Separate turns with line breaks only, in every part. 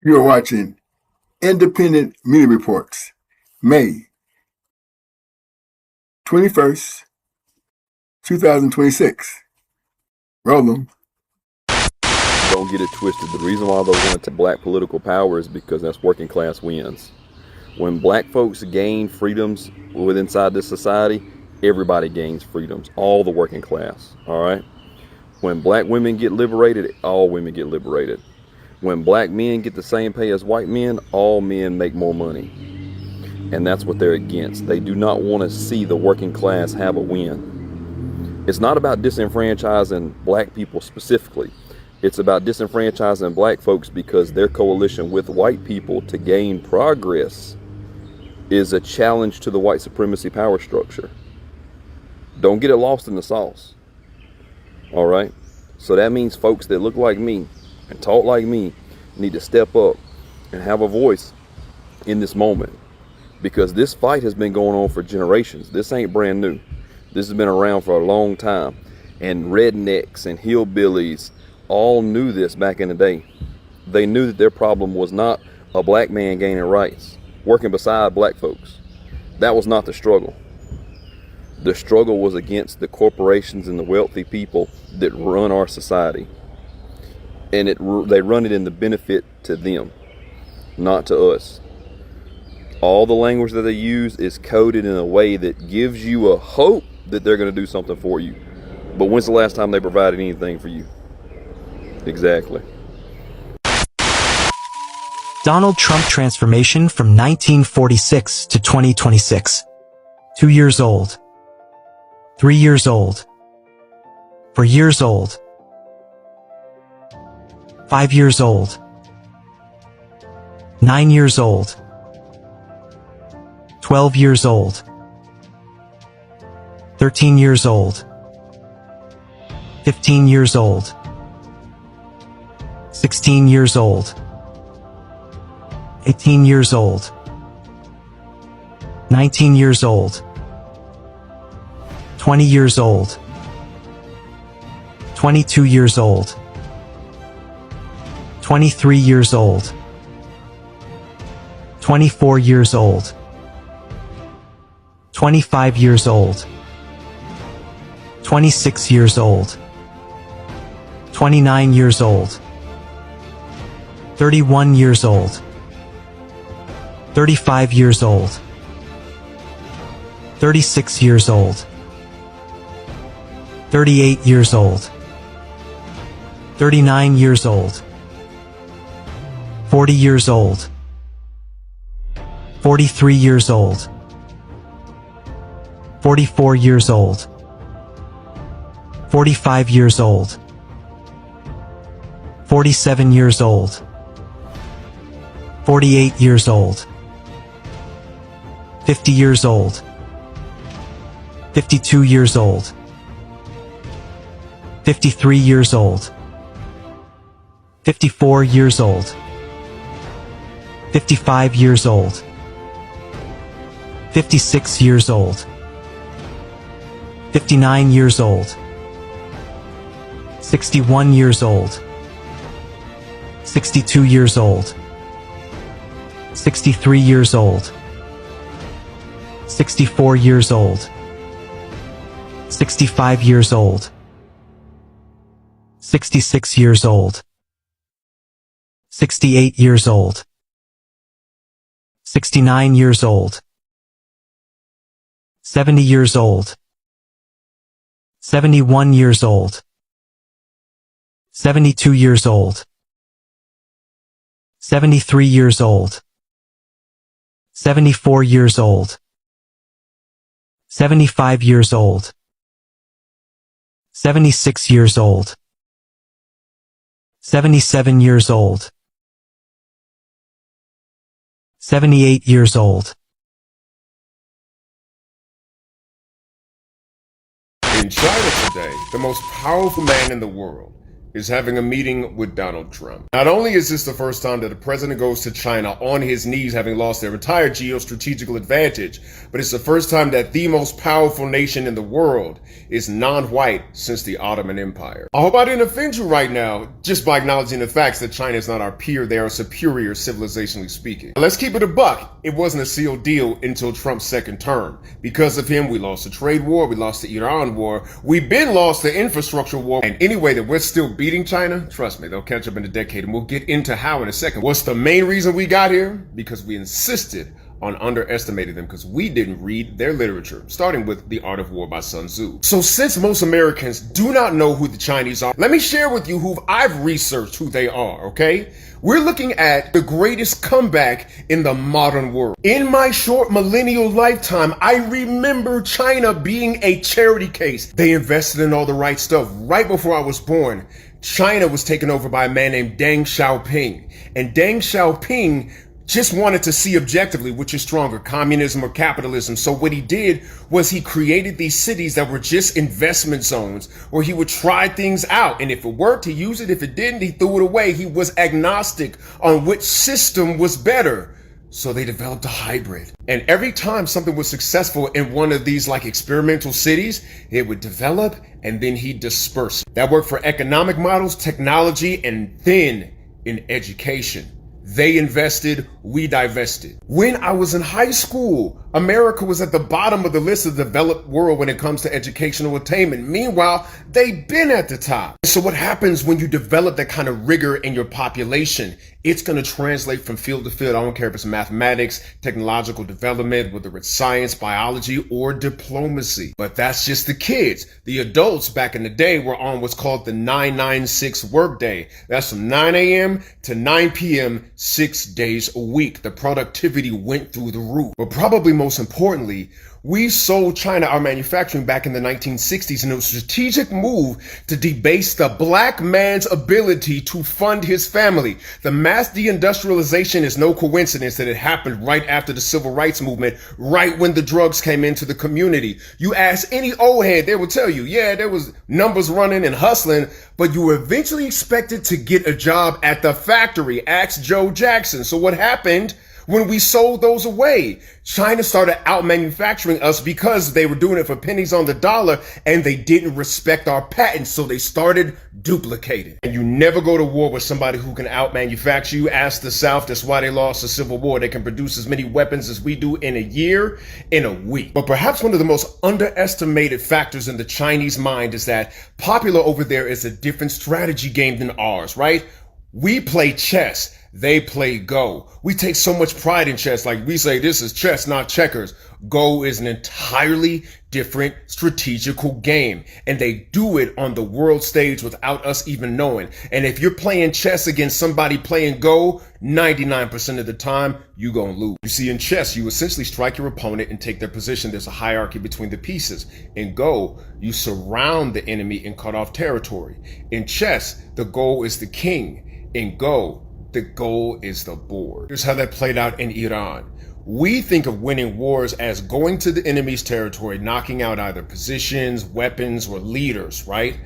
You are watching Independent Media Reports, May 21st, 2026. Roll them.
Don't get it twisted. The reason why they want to black political power is because that's working class wins. When black folks gain freedoms inside this society, everybody gains freedoms. All the working class. All right. When black women get liberated, all women get liberated. When black men get the same pay as white men, all men make more money. And that's what they're against. They do not want to see the working class have a win. It's not about disenfranchising black people specifically. It's about disenfranchising black folks because their coalition with white people to gain progress is a challenge to the white supremacy power structure. Don't get it lost in the sauce. All right? So that means folks that look like me and talk like me need to step up and have a voice in this moment, because this fight has been going on for generations. This ain't brand new. This has been around for a long time. And rednecks and hillbillies all knew this back in the day. They knew that their problem was not a black man gaining rights, working beside black folks. That was not the struggle. The struggle was against the corporations and the wealthy people that run our society. And they run it in the benefit to them, not to us. All the language that they use is coded in a way that gives you a hope that they're going to do something for you. But when's the last time they provided anything for you? Exactly.
Donald Trump transformation from 1946 to 2026. 2 years old. 3 years old. 4 years old. 5 years old. 9 years old. 12 years old. 13 years old. 15 years old. 16 years old. 18 years old. 19 years old. 20 years old. 22 years old. 23 years old. 24 years old. 25 years old. 26 years old. 29 years old. 31 years old. 35 years old. 36 years old. 38 years old. 39 years old. 40 years old. 43 years old. 44 years old. 45 years old. 47 years old. 48 years old. 50 years old. 52 years old. 53 years old. 54 years old. 55 years old. 56 years old. 59 years old. 61 years old. 62 years old. 63 years old. 64 years old. 65 years old. 66 years old. 68 years old. 69 years old. 70 years old. 71 years old. 72 years old. 73 years old. 74 years old. 75 years old. 76 years old. 77 years old. 78 years old.
In China today, the most powerful man in the world is having a meeting with Donald Trump. Not only is this the first time that the president goes to China on his knees, having lost their entire geostrategical advantage, but it's the first time that the most powerful nation in the world is non-white since the Ottoman Empire. I hope I didn't offend you right now, just by acknowledging the facts that China is not our peer, they are superior civilizationally speaking. Let's keep it a buck. It wasn't a sealed deal until Trump's second term. Because of him, we lost the trade war, we lost the Iran war, we've been lost the infrastructure war, and anyway that we're still beating China, trust me, they'll catch up in a decade, and we'll get into how in a second. What's the main reason we got here? Because we insisted on underestimating them because we didn't read their literature, starting with The Art of War by Sun Tzu. So since most Americans do not know who the Chinese are, let me share with you who I've researched who they are, okay? We're looking at the greatest comeback in the modern world. In my short millennial lifetime, I remember China being a charity case. They invested in all the right stuff. Right before I was born, China was taken over by a man named Deng Xiaoping. And Deng Xiaoping just wanted to see objectively which is stronger, communism or capitalism. So what he did was he created these cities that were just investment zones where he would try things out. And if it worked, he used it. If it didn't, he threw it away. He was agnostic on which system was better. So they developed a hybrid. And every time something was successful in one of these like experimental cities, it would develop and then he'd disperse. That worked for economic models, technology, and then in education. They invested, we divested. When I was in high school, America was at the bottom of the list of the developed world when it comes to educational attainment. Meanwhile, they've been at the top. So what happens when you develop that kind of rigor in your population? It's going to translate from field to field. I don't care if it's mathematics, technological development, whether it's science, biology, or diplomacy. But that's just the kids. The adults back in the day were on what's called the 996 workday. That's from 9 a.m. to 9 p.m., 6 days a week. The productivity went through the roof. But probably most importantly, we sold China our manufacturing back in the 1960s in a strategic move to debase the black man's ability to fund his family. The mass deindustrialization is no coincidence that it happened right after the civil rights movement, right when the drugs came into the community. You ask any old head, they will tell you, yeah, there was numbers running and hustling, but you were eventually expected to get a job at the factory. Ask Joe Jackson. So what happened? When we sold those away, China started out manufacturing us because they were doing it for pennies on the dollar and they didn't respect our patents. So they started duplicating. And you never go to war with somebody who can out manufacture you. Ask the South. That's why they lost the Civil War. They can produce as many weapons as we do in a year, in a week. But perhaps one of the most underestimated factors in the Chinese mind is that popular over there is a different strategy game than ours, right? We play chess. They play Go. We take so much pride in chess. Like we say, this is chess, not checkers. Go is an entirely different strategical game. And they do it on the world stage without us even knowing. And if you're playing chess against somebody playing Go, 99% of the time, you're going to lose. You see, in chess, you essentially strike your opponent and take their position. There's a hierarchy between the pieces. In Go, you surround the enemy and cut off territory. In chess, the goal is the king. In Go, the goal is the board. Here's how that played out in Iran. We think of winning wars as going to the enemy's territory, knocking out either positions, weapons, or leaders, right?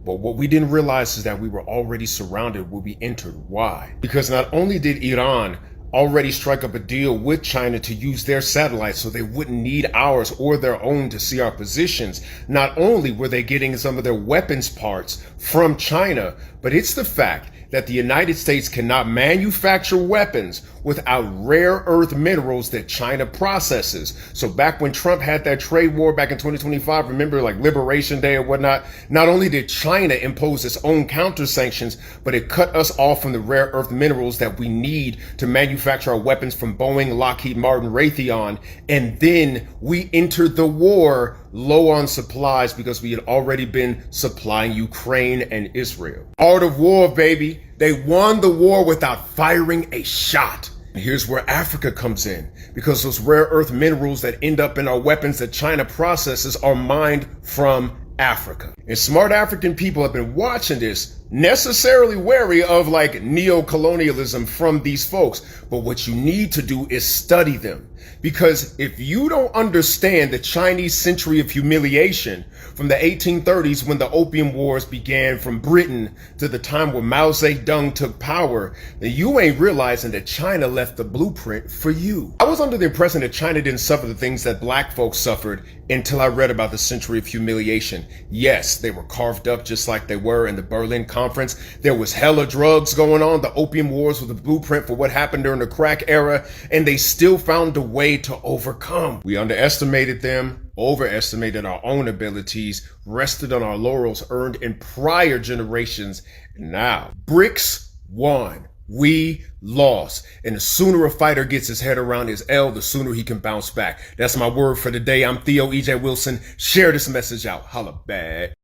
But what we didn't realize is that we were already surrounded when we entered. Why? Because not only did Iran already strike up a deal with China to use their satellites so they wouldn't need ours or their own to see our positions, not only were they getting some of their weapons parts from China, but it's the fact that the United States cannot manufacture weapons without rare earth minerals that China processes. So back when Trump had that trade war back in 2025, remember like Liberation Day or whatnot, not only did China impose its own counter sanctions, but it cut us off from the rare earth minerals that we need to manufacture our weapons from Boeing, Lockheed Martin, Raytheon. And then we entered the war low on supplies because we had already been supplying Ukraine and Israel. Art of war, baby. They won the war without firing a shot. And here's where Africa comes in, because those rare earth minerals that end up in our weapons that China processes are mined from Africa. And smart African people have been watching this necessarily wary of like neo-colonialism from these folks. But what you need to do is study them. Because if you don't understand the Chinese century of humiliation from the 1830s when the Opium Wars began from Britain to the time when Mao Zedong took power, then you ain't realizing that China left the blueprint for you. I was under the impression that China didn't suffer the things that black folks suffered until I read about the century of humiliation. Yes, they were carved up just like they were in the Berlin Conference. There was hella drugs going on. The Opium Wars were the blueprint for what happened during the crack era, and they still found a way to overcome. We underestimated them, overestimated our own abilities, rested on our laurels earned in prior generations. And now, BRICS won. We lost. And the sooner a fighter gets his head around his L, the sooner he can bounce back. That's my word for the day. I'm Theo E.J. Wilson. Share this message out. Holla bad.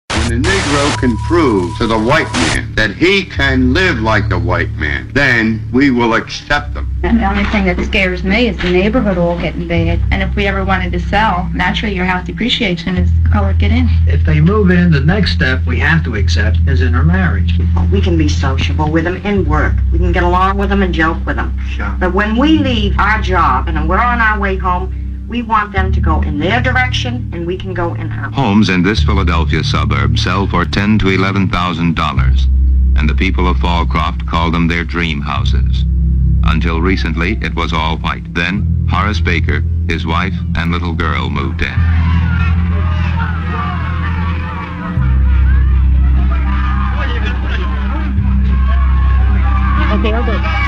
When the Negro can prove to the white man that he can live like the white man, then we will accept them.
And the only thing that scares me is the neighborhood all getting bad. And if we ever wanted to sell, naturally your house depreciation is color get in.
If they move in, the next step we have to accept is intermarriage.
We can be sociable with them in work. We can get along with them and joke with them.
Sure.
But when we leave our job and we're on our way home, we want them to go in their direction and we can go in ours.
Homes in this Philadelphia suburb sell for $10,000 to $11,000, and the people of Fallcroft call them their dream houses. Until recently, it was all white. Then, Horace Baker, his wife, and little girl moved in.
Okay, okay.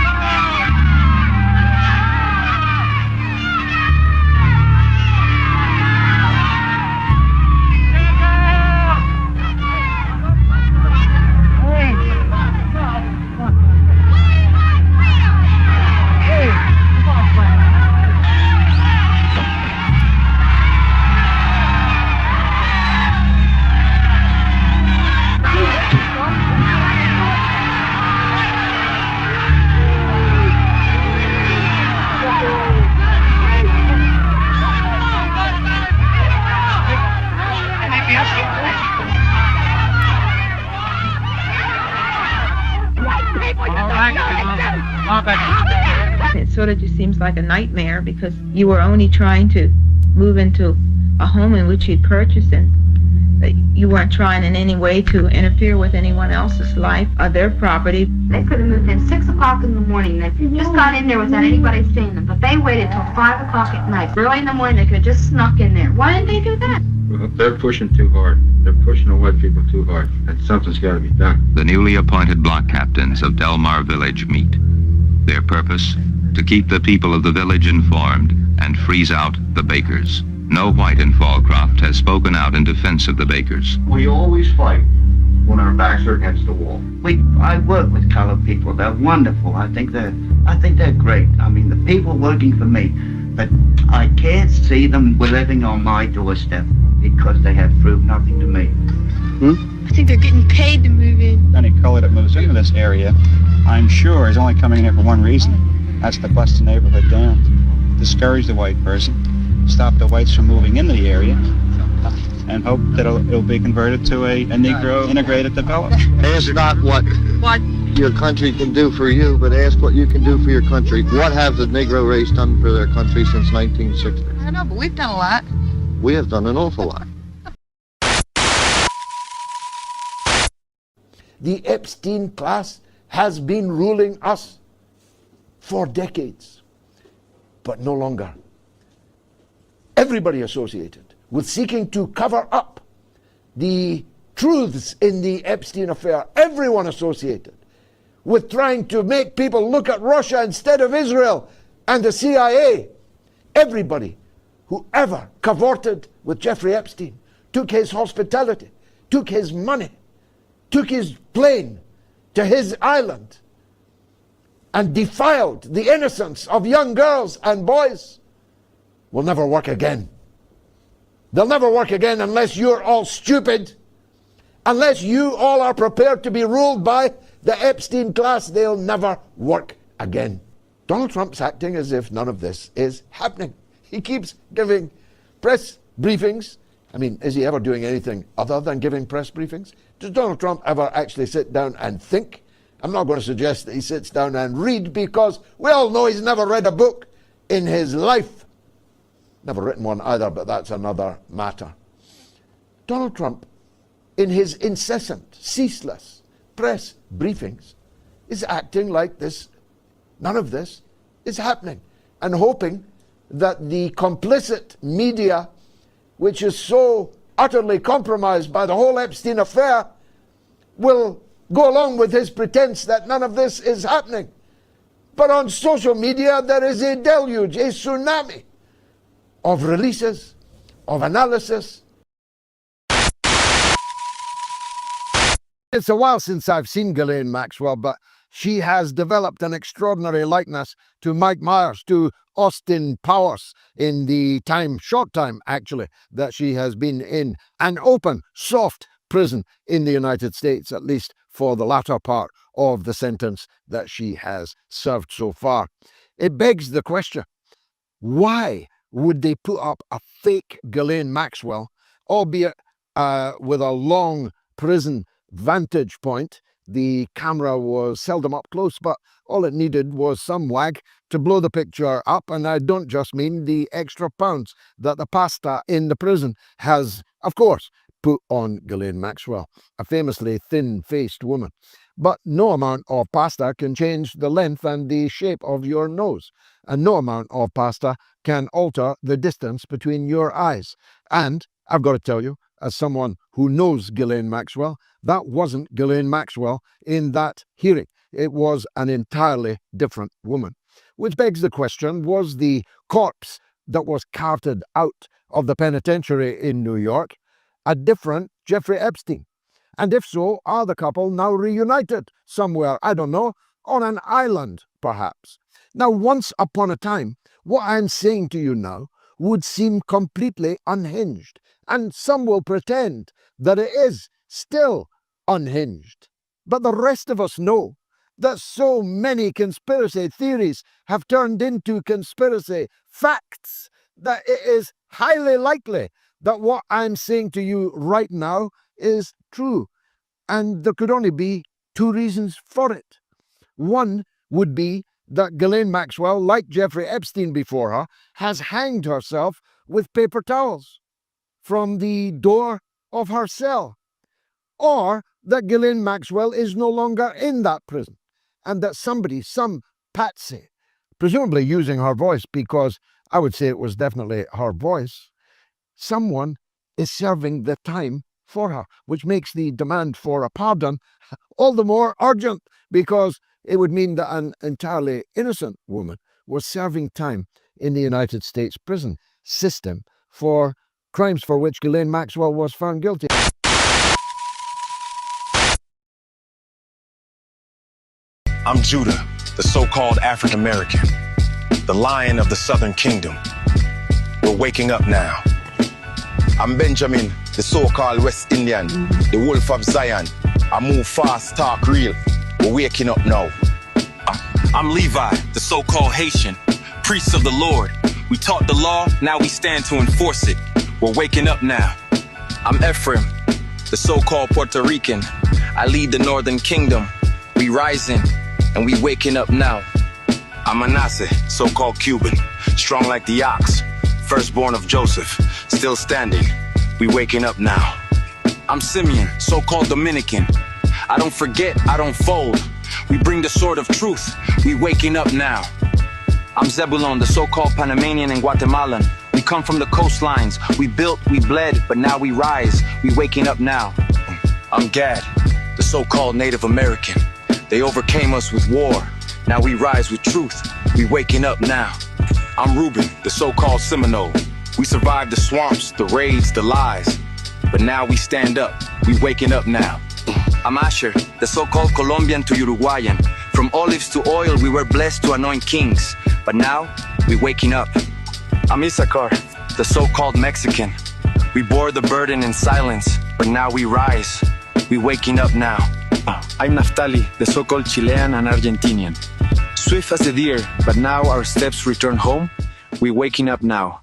It sort of just seems like a nightmare because you were only trying to move into a home in which you'd purchased, and that you weren't trying in any way to interfere with anyone else's life or their property.
They could have moved in 6 o'clock in the morning. They just got in there without anybody seeing them. But they waited till 5 o'clock at night. Early in the morning, they could have just snuck in there. Why didn't they do that?
Well, they're pushing too hard. They're pushing the white people too hard. And something's got to be done.
The newly appointed block captains of Delmar Village meet. Their purpose? To keep the people of the village informed and freeze out the Bakers. No white in Fallcroft has spoken out in defense of the Bakers.
We always fight when our backs are against the wall.
I work with colored people. They're wonderful. I think they're great. I mean, the people working for me, but I can't see them living on my doorstep because they have proved nothing to me.
I think they're getting paid to move in.
Any color that moves into this area, I'm sure, is only coming in here for one reason. That's to bust the neighborhood down, discourage the white person, stop the whites from moving into the area, and hope that it'll be converted to a Negro integrated development.
Ask not what your country can do for you, but ask what you can do for your country. What have the Negro race done for their country since 1960?
I know, but we've done a lot.
We have done an awful lot.
The Epstein class has been ruling us for decades, but no longer. Everybody associated with seeking to cover up the truths in the Epstein affair, everyone associated with trying to make people look at Russia instead of Israel and the CIA, everybody who ever cavorted with Jeffrey Epstein, took his hospitality, took his money, took his plane to his island and defiled the innocence of young girls and boys will never work again. They'll never work again unless you're all stupid, unless you all are prepared to be ruled by the Epstein class. They'll never work again. Donald Trump's acting as if none of this is happening. He keeps giving press briefings, I mean, is he ever doing anything other than giving press briefings? Does Donald Trump ever actually sit down and think? I'm not going to suggest that he sits down and read, because we all know he's never read a book in his life. Never written one either, but that's another matter. Donald Trump, in his incessant, ceaseless press briefings, is acting like this, none of this is happening, and hoping that the complicit media, which is so utterly compromised by the whole Epstein affair, will go along with his pretense that none of this is happening. But on social media, there is a deluge, a tsunami of releases, of analysis. It's a while since I've seen Ghislaine Maxwell, but she has developed an extraordinary likeness to Mike Myers, to Austin Powers, in the short time actually, that she has been in an open, soft prison in the United States, at least for the latter part of the sentence that she has served so far. It begs the question, why would they put up a fake Ghislaine Maxwell, albeit with a long prison vantage point? The camera was seldom up close, but all it needed was some wag to blow the picture up, and I don't just mean the extra pounds that the pasta in the prison has, of course, put on Ghislaine Maxwell, a famously thin-faced woman. But no amount of pasta can change the length and the shape of your nose, and no amount of pasta can alter the distance between your eyes. And I've got to tell you, as someone who knows Ghislaine Maxwell, that wasn't Ghislaine Maxwell in that hearing. It was an entirely different woman. Which begs the question, was the corpse that was carted out of the penitentiary in New York a different Jeffrey Epstein? And if so, are the couple now reunited somewhere, I don't know, on an island perhaps? Now, once upon a time, what I'm saying to you now would seem completely unhinged, and some will pretend that it is still unhinged. But the rest of us know that so many conspiracy theories have turned into conspiracy facts that it is highly likely that what I'm saying to you right now is true. And there could only be two reasons for it. One would be that Ghislaine Maxwell, like Jeffrey Epstein before her, has hanged herself with paper towels from the door of her cell. Or that Ghislaine Maxwell is no longer in that prison, and that somebody, some patsy, presumably using her voice, because I would say it was definitely her voice, someone is serving the time for her, which makes the demand for a pardon all the more urgent, because it would mean that an entirely innocent woman was serving time in the United States prison system for crimes for which Ghislaine Maxwell was found guilty.
I'm Judah, the so-called African American, the lion of the Southern Kingdom. We're waking up now.
I'm Benjamin, the so-called West Indian, the wolf of Zion. I move fast, talk real. We're waking up now.
I'm Levi, the so-called Haitian, priest of the Lord. We taught the law, now we stand to enforce it. We're waking up now.
I'm Ephraim, the so-called Puerto Rican. I lead the Northern Kingdom. We rising, and we waking up now.
I'm Manasseh, so-called Cuban, strong like the ox, firstborn of Joseph, still standing. We waking up now.
I'm Simeon, so-called Dominican. I don't forget, I don't fold. We bring the sword of truth. We waking up now. I'm Zebulon, the so-called Panamanian and Guatemalan. We come from the coastlines. We built, we bled, but now we rise. We waking up now.
I'm Gad, the so-called Native American. They overcame us with war. Now we rise with truth. We waking up now.
I'm Reuben, the so-called Seminole. We survived the swamps, the raids, the lies. But now we stand up. We waking up now.
I'm Asher, the so-called Colombian to Uruguayan. From olives to oil, we were blessed to anoint kings. But now, we waking up.
I'm Issachar, the so-called Mexican. We bore the burden in silence, but now we rise. We waking up now.
I'm Naftali, the so-called Chilean and Argentinian. Swift as a deer, but now our steps return home. We waking up now.